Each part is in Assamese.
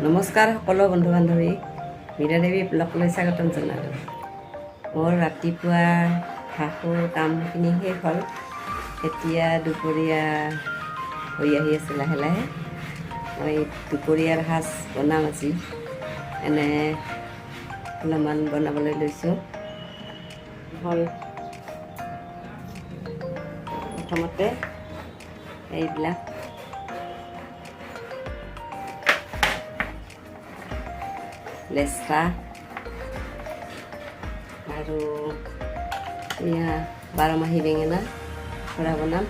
নমস্কাৰ সকলো বন্ধু বান্ধৱী, মীৰা দেৱী ব্লগলৈ স্বাগতম জনালোঁ। মোৰ ৰাতিপুৱাৰ ভাতৰ কামখিনি শেষ হ'ল। এতিয়া দুপৰীয়া হৈ আহি আছে লাহে লাহে। মই দুপৰীয়াৰ সাজ বনাম আজি। এনে অলপমান বনাবলৈ লৈছোঁ। হ'ল প্ৰথমতে এইবিলাক লেচৰা আৰু এয়া বাৰমাহী বেঙেনা পৰা বনাম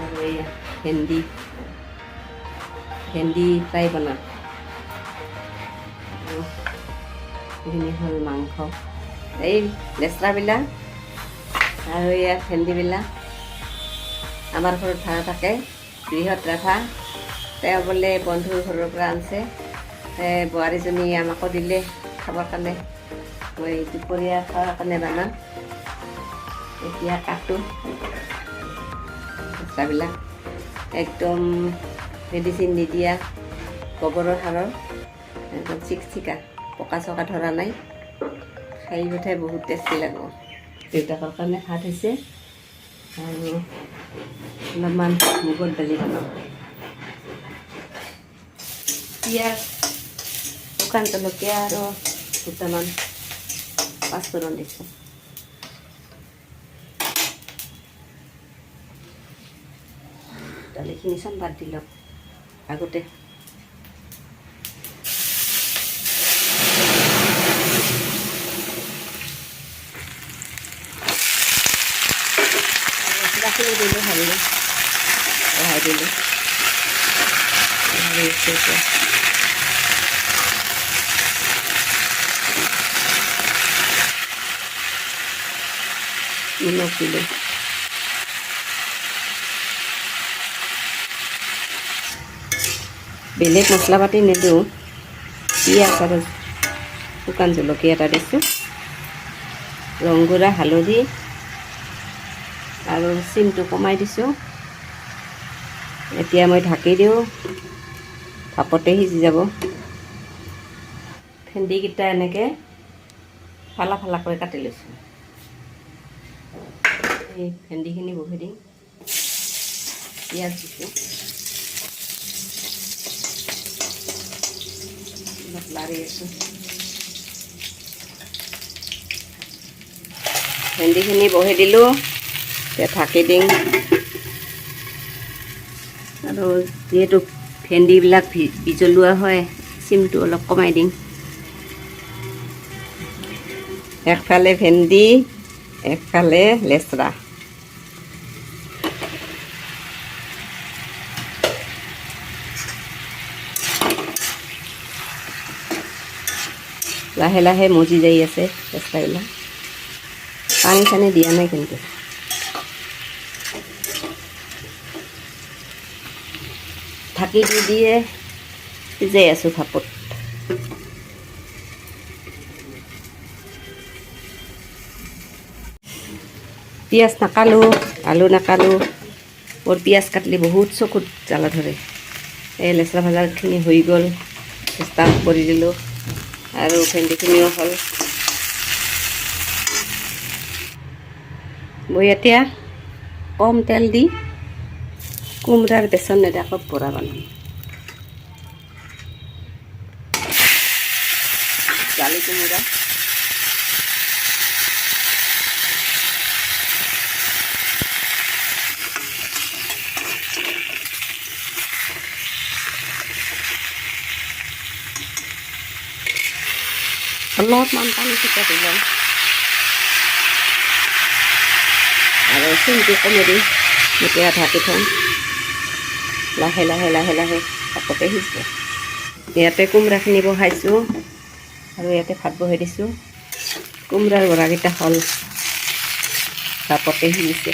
আৰু এয়া ভেন্দি ফ্ৰাই বনাম। আৰু এইখিনি হ'ল মাংস, এই লেচৰাবিলাক আৰু এয়া ভেন্দিবিলাক আমাৰ ঘৰত ভাড়া থাকে। বৃহৎ ৰাভা, তেওঁ বোলে বন্ধুৰ ঘৰৰ পৰা আনিছে। বোৱাৰীজনী আমাকো দিলে খাবৰ কাৰণে। মই দুপৰীয়া খোৱাৰ কাৰণে বনাম। এতিয়া কাটো মছলাবিলাক, একদম মেডিচিন নিদিয়া গোবৰৰ সাৰৰ, একদম চিকচিকা, পকা চকা ধৰা নাই। খাই উঠাই বহুত টেষ্টি লাগিব। দেউতাকৰ কাৰণে ভাত হৈছে আৰু অলপমান মুগৰ দালি বনাম। পিঁয়াজ, শুকান জলকীয়া আৰু দুটামান পাঁচফোৰণ দিছোঁ। দালিখিনি বাদ দি লওক আগতে। মছলাখিনি দিলোঁ, ভালকৈ বহাই দিলোঁ। নিমখ দিলোঁ। বেলেগ মছলা পাতি নিদিওঁ। পিঁয়াজ আৰু শুকান জলকীয়া এটা দিছোঁ, ৰংগুড়া, হালধি আৰু চিমটো কমাই দিছোঁ। এতিয়া মই ঢাকি দিওঁ, ভাপতে সিজি যাব। ভেন্দিকেইটা এনেকৈ ফালা ফালাকৈ কাটি লৈছোঁ। এই ভেন্দিখিনি বহি দিম। পিঁয়াজ দিছোঁ, অলপ লাৰি আছোঁ। ভেন্দিখিনি বহি দিলোঁ, এতিয়া ঢাকি দিম। আৰু যিহেতু ভেন্দিবিলাক বিজলুৱা হয়, চিমটো অলপ কমাই দিম। একফালে ভেন্দি, একফালে লেচৰা। লাহে লাহে মজি যাই আছে লেচৰাবিলাক। পানী চানী দিয়া নাই কিন্তু। ঢাকি দিয়ে সিজাই আছোঁ ভাপত। পিঁয়াজ নাকালোঁ, আলু নাকালোঁ। মোৰ পিঁয়াজ কাটলি বহুত চকুত জ্বালা ধৰে। এই লেচৰা ভাজাখিনি হৈ গ'ল, ষ্টাৰ্ট কৰি দিলোঁ আৰু ভেন্দিখিনিও হ'ল। মই এতিয়া কম তেল দি কোমোৰাৰ বেচন নেদাকৈ বৰা বনাম। জালি কোমোৰা, অলপমান পানী চিটা দি ল'ম আৰু চিমটো কমাই দি এতিয়া ঢাকি থ'ম। লাহে লাহে লাহে লাহে ভাপতে সিজিব। ইয়াতে কোমোৰাখিনি বহাইছোঁ আৰু ইয়াতে ভাত বহাই দিছোঁ। কোমোৰাৰ বৰাকেইটা হ'ল, ভাপতে সিজিছে।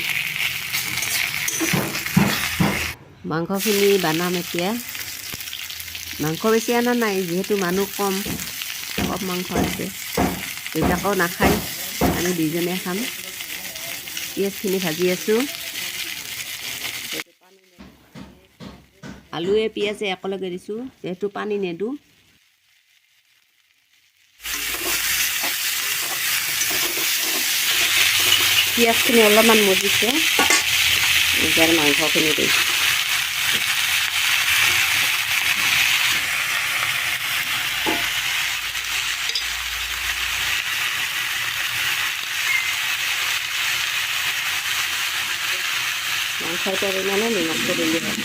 মাংসখিনি বনাম এতিয়া। মাংস বেছি অনা নাই, যিহেতু মানুহ কম মাংস আছে। দেউতাকেও নাখায়, আমি দুইজনে খাম। পিঁয়াজখিনি ভাজি আছোঁ। আলুৱে পিঁয়াজে একেলগে দিছোঁ, যিহেতু পানী নিদিওঁ। পিঁয়াজখিনি অলপমান মজিছে, এতিয়া মাংসখিনি দিম। মাংসৰ পৰিমাণে নিমখটো দিলে হয়।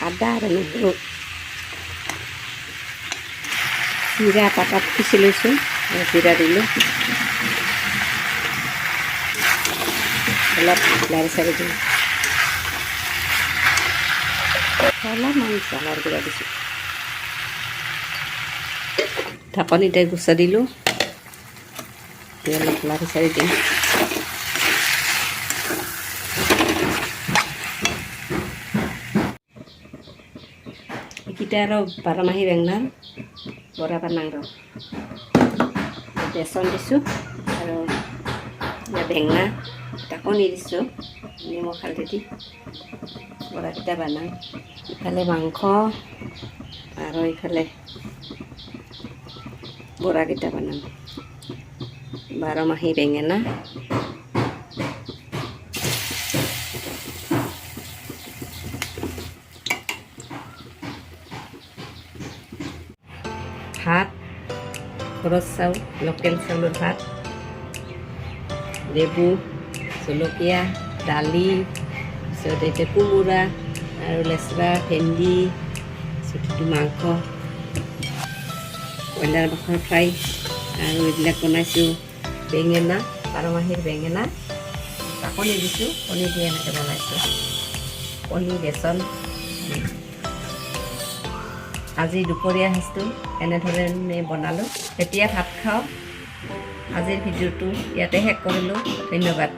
আদা আৰু নহৰু জিৰা পাতাত পিচি লৈছোঁ, জিৰা দিলোঁ, অলপ লাৰি চাৰি দিলোঁ, অলপমান জ্বলাৰ গুড়া দিছোঁ, ঢাকনিতে গুচা দিলোঁ, অলপ লাৰি চাৰি দিম। এইকেইটা আৰু বাৰমাহী বেঙেনাৰ বৰা বনাং ৰ। বেচন দিছোঁ আৰু বেঙেনা ঢাকনি দিছোঁ, নিমখ হালধি দি বৰাকেইটা বনাং। ইফালে মাংস আৰু ইফালে বৰাকেইটা বনাম। বাৰমাহী বেঙেনা, ভাত, ঘৰৰ চাউল, লোকেল চাউলৰ ভাত, লেবু, জলকীয়া, দালি, তাৰপিছত এতিয়া কোমোৰা আৰু লেচৰা, ভেন্দি, তাৰপিছত মাংস, ব্ৰইলাৰ মাংস ফ্ৰাই আৰু এইবিলাক বনাইছোঁ। বেঙেনা, বাৰমাহীৰ বেঙেনা ঢাকনি দিছোঁ, কণী দি এনেকৈ বনাইছোঁ। কণী, বেচন। আজি দুপৰীয়া সাঁজটো এনেধৰণে বনালোঁ। এতিয়া ভাত খাওঁ। আজিৰ ভিডিঅ'টো ইয়াতে শেষ কৰিলোঁ। ধন্যবাদ।